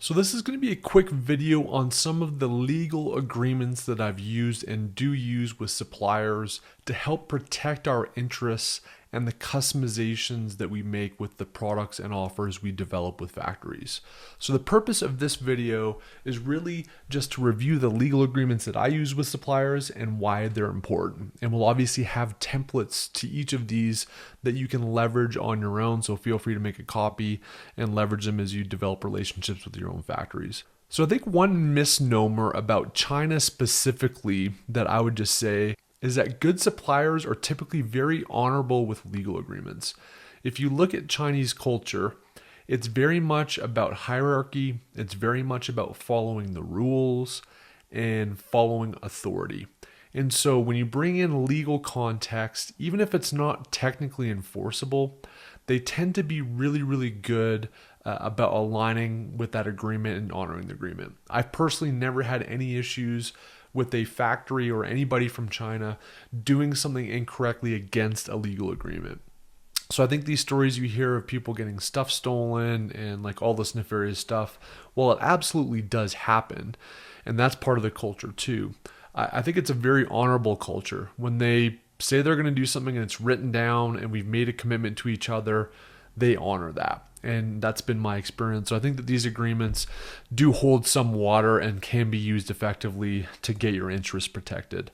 So this is going to be a quick video on some of the legal agreements that I've used and do use with suppliers to help protect our interests and the customizations that we make with the products and offers we develop with factories. So the purpose of this video is really just to review the legal agreements that I use with suppliers and why they're important. And we'll obviously have templates to each of these that you can leverage on your own. So feel free to make a copy and leverage them as you develop relationships with your own factories. So I think one misnomer about China specifically that I would just say is that good suppliers are typically very honorable with legal agreements. If you look at Chinese culture, it's very much about hierarchy, it's very much about following the rules and following authority. And so when you bring in legal context, even if it's not technically enforceable, they tend to be really, really good about aligning with that agreement and honoring the agreement. I've personally never had any issues with a factory or anybody from China doing something incorrectly against a legal agreement. So I think these stories you hear of people getting stuff stolen and like all this nefarious stuff, well, it absolutely does happen. And that's part of the culture too. I think it's a very honorable culture. When they say they're going to do something and it's written down and we've made a commitment to each other, they honor that. And that's been my experience. So I think that these agreements do hold some water and can be used effectively to get your interests protected.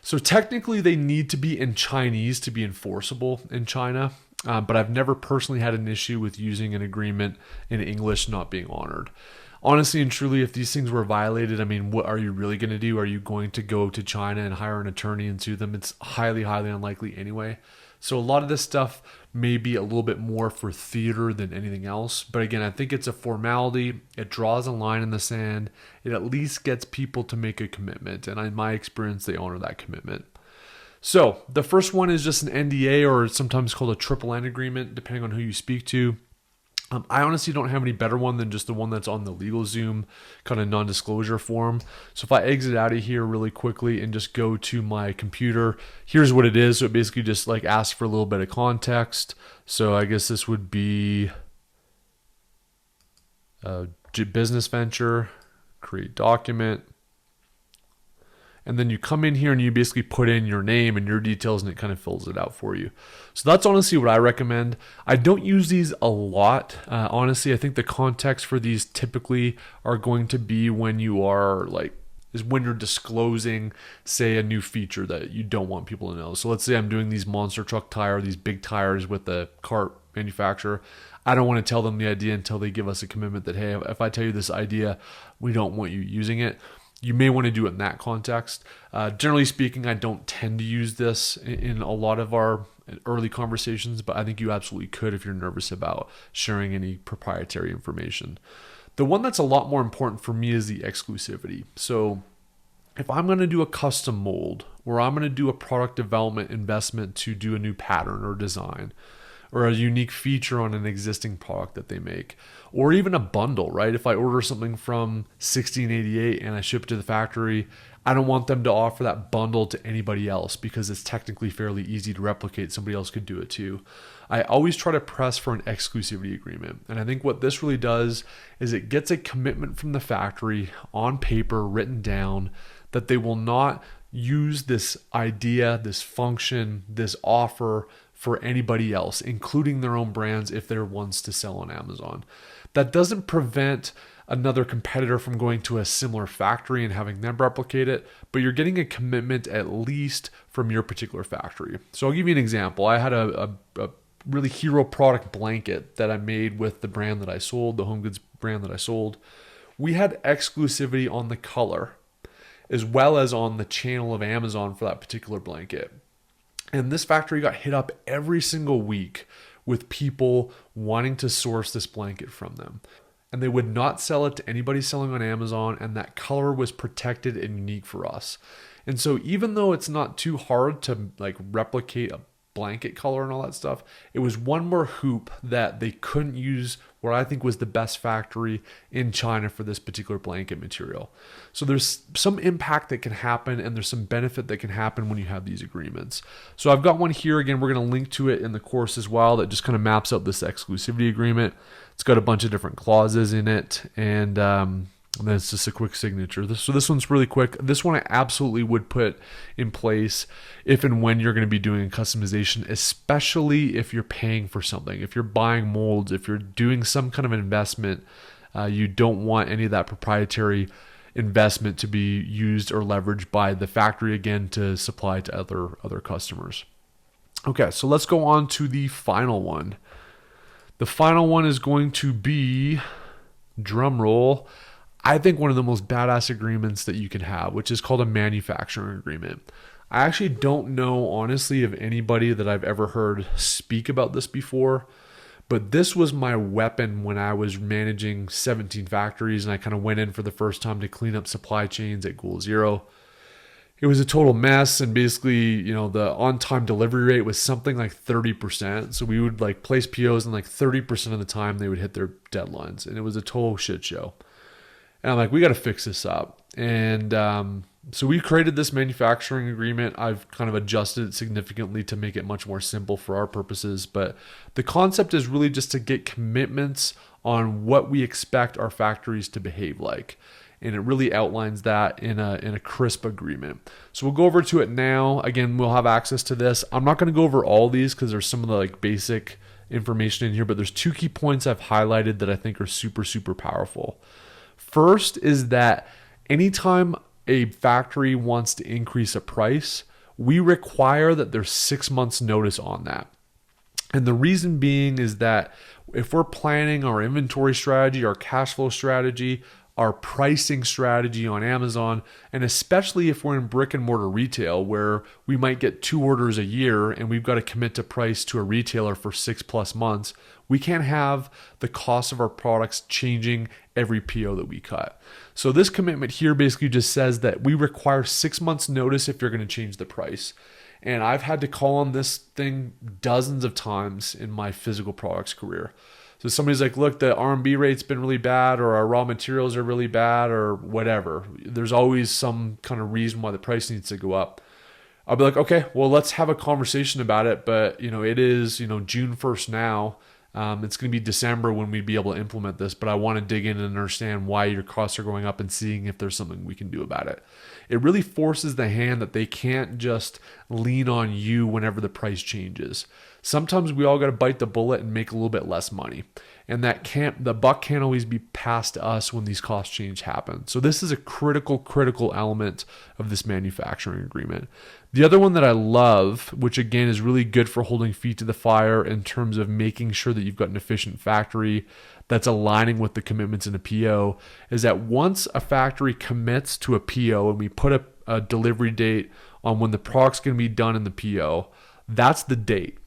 So technically they need to be in Chinese to be enforceable in China, but I've never personally had an issue with using an agreement in English not being honored. Honestly and truly, if these things were violated, I mean, what are you really going to do? Are you going to go to China and hire an attorney and sue them? It's highly, highly unlikely anyway. So a lot of this stuff may be a little bit more for theater than anything else. But again, I think it's a formality. It draws a line in the sand. It at least gets people to make a commitment. And in my experience, they honor that commitment. So the first one is just an NDA, or sometimes called a triple N agreement, depending on who you speak to. I honestly don't have any better one than just the one that's on the LegalZoom kind of non-disclosure form. So if I exit out of here really quickly and just go to my computer, here's what it is. So it basically just like asks for a little bit of context. So I guess this would be a business venture, create document. And then you come in here and you basically put in your name and your details and it kind of fills it out for you. So that's honestly what I recommend. I don't use these a lot. Honestly, I think the context for these typically are going to be when you are is when you're disclosing, say, a new feature that you don't want people to know. So let's say I'm doing these monster truck tire, these big tires with the cart manufacturer. I don't want to tell them the idea until they give us a commitment that, hey, if I tell you this idea, we don't want you using it. You may want to do it in that context. Generally speaking, I don't tend to use this in a lot of our early conversations, but I think you absolutely could if you're nervous about sharing any proprietary information. The one that's a lot more important for me is the exclusivity. So if I'm going to do a custom mold, or I'm going to do a product development investment to do a new pattern or design, or a unique feature on an existing product that they make, or even a bundle, right? If I order something from 1688 and I ship it to the factory, I don't want them to offer that bundle to anybody else because it's technically fairly easy to replicate. Somebody else could do it too. I always try to press for an exclusivity agreement. And I think what this really does is it gets a commitment from the factory on paper, written down, that they will not use this idea, this function, this offer for anybody else, including their own brands if they're ones to sell on Amazon. That doesn't prevent another competitor from going to a similar factory and having them replicate it, but you're getting a commitment at least from your particular factory. So I'll give you an example. I had a really hero product blanket that I made with the brand that I sold, the home goods brand that I sold. We had exclusivity on the color as well as on the channel of Amazon for that particular blanket. And this factory got hit up every single week with people wanting to source this blanket from them. And they would not sell it to anybody selling on Amazon, and that color was protected and unique for us. And so even though it's not too hard to replicate blanket color and all that stuff. It was one more hoop that they couldn't use what I think was the best factory in China for this particular blanket material. So there's some impact that can happen, and there's some benefit that can happen when you have these agreements. So I've got one here. Again, we're going to link to it in the course as well that just kind of maps out this exclusivity agreement. It's got a bunch of different clauses in it, and then it's just a quick signature. So this one's really quick. This one I absolutely would put in place if and when you're going to be doing a customization, especially if you're paying for something. If you're buying molds, if you're doing some kind of investment, you don't want any of that proprietary investment to be used or leveraged by the factory, again, to supply to other customers. Okay, so let's go on to the final one. The final one is going to be, drum roll, I think one of the most badass agreements that you can have, which is called a manufacturing agreement. I actually don't know, honestly, of anybody that I've ever heard speak about this before, but this was my weapon when I was managing 17 factories, and I kind of went in for the first time to clean up supply chains at Goal Zero. It was a total mess, and basically, the on-time delivery rate was something like 30%. So we would place POs, and 30% of the time they would hit their deadlines, and it was a total shit show. And I'm like, we got to fix this up. And so we created this manufacturing agreement. I've kind of adjusted it significantly to make it much more simple for our purposes. But the concept is really just to get commitments on what we expect our factories to behave like. And it really outlines that in a crisp agreement. So we'll go over to it now. Again, we'll have access to this. I'm not going to go over all these because there's some of the basic information in here, but there's 2 key points I've highlighted that I think are super, super powerful. First is that anytime a factory wants to increase a price, we require that there's 6 months notice on that. And the reason being is that if we're planning our inventory strategy, our cash flow strategy, our pricing strategy on Amazon, and especially if we're in brick and mortar retail where we might get 2 orders a year and we've got to commit to price to a retailer for 6+ months, we can't have the cost of our products changing every PO that we cut. So this commitment here basically just says that we require 6 months notice if you're going to change the price. And I've had to call on this thing dozens of times in my physical products career. So somebody's like, look, the R&B rate's been really bad, or our raw materials are really bad, or whatever. There's always some kind of reason why the price needs to go up. I'll be like, okay, well, let's have a conversation about it. But, it is, June 1st now. It's going to be December when we'd be able to implement this, but I want to dig in and understand why your costs are going up and seeing if there's something we can do about it. It really forces the hand that they can't just lean on you whenever the price changes. Sometimes we all got to bite the bullet and make a little bit less money. And the buck can't always be passed to us when these cost change happen. So this is a critical element of this manufacturing agreement. The other one that I love, which again is really good for holding feet to the fire in terms of making sure that you've got an efficient factory that's aligning with the commitments in a PO, is that once a factory commits to a PO and we put a delivery date on when the product's going to be done in the PO, that's the date.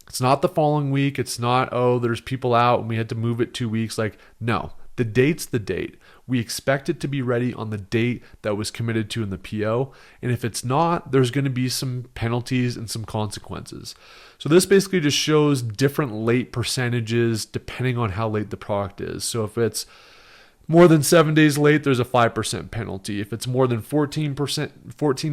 It's not the following week. It's not, there's people out and we had to move it 2 weeks. No, the date's the date. We expect it to be ready on the date that was committed to in the PO. And if it's not, there's going to be some penalties and some consequences. So this basically just shows different late percentages depending on how late the product is. So if it's more than 7 days late, there's a 5% penalty. If it's more than 14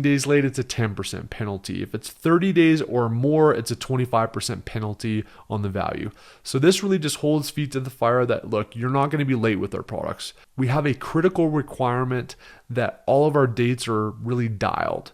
days late, it's a 10% penalty. If it's 30 days or more, it's a 25% penalty on the value. So this really just holds feet to the fire that, look, you're not going to be late with our products. We have a critical requirement that all of our dates are really dialed.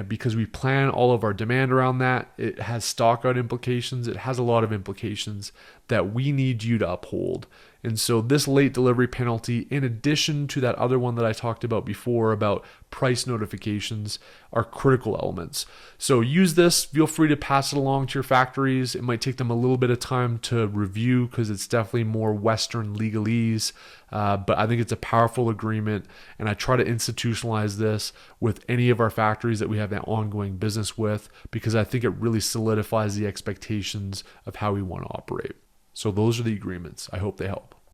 Because we plan all of our demand around that. It has stock out implications. It has a lot of implications that we need you to uphold. And so this late delivery penalty, in addition to that other one that I talked about before about price notifications, are critical elements. So use this. Feel free to pass it along to your factories. It might take them a little bit of time to review because it's definitely more Western legalese. But I think it's a powerful agreement, and I try to institutionalize this with any of our factories that we have that ongoing business with, because I think it really solidifies the expectations of how we want to operate. So those are the agreements. I hope they help.